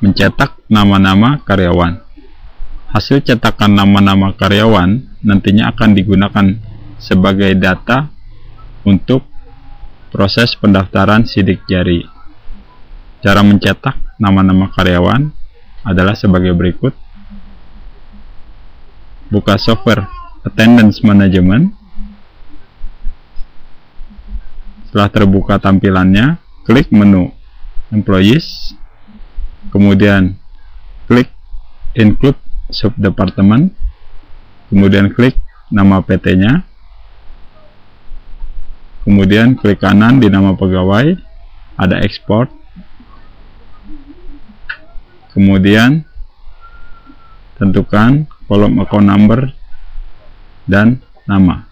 mencetak nama-nama karyawan. Hasil cetakan nama-nama karyawan nantinya akan digunakan sebagai data untuk proses pendaftaran sidik jari. Cara mencetak nama-nama karyawan adalah sebagai berikut. Buka software Attendance Management. Setelah terbuka tampilannya, klik menu Employees, kemudian klik Include Subdepartment, kemudian klik nama PT-nya, kemudian klik kanan di nama pegawai, ada Export, kemudian tentukan kolom account number dan nama,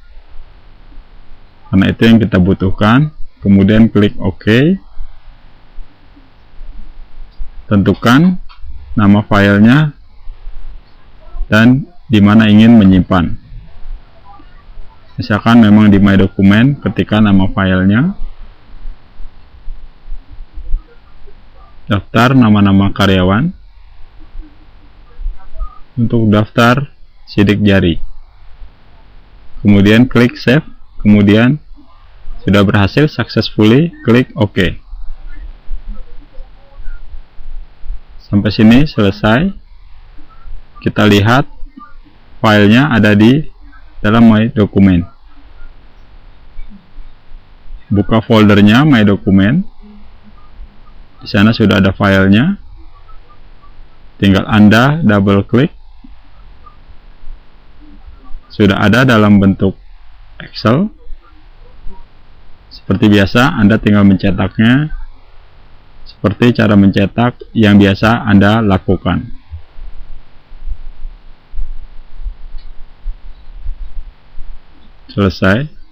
karena itu yang kita butuhkan. Kemudian klik OK, tentukan nama filenya dan di mana ingin menyimpan. Misalkan memang di My Document, ketika nama filenya, daftar nama-nama karyawan untuk daftar sidik jari, kemudian klik Save, kemudian sudah berhasil successfully, klik OK. Sampai sini selesai. Kita lihat filenya ada di dalam My Document. Buka foldernya My Document. Di sana sudah ada filenya. Tinggal Anda double klik. Sudah ada dalam bentuk Excel. Seperti biasa, Anda tinggal mencetaknya seperti cara mencetak yang biasa Anda lakukan. Selesai.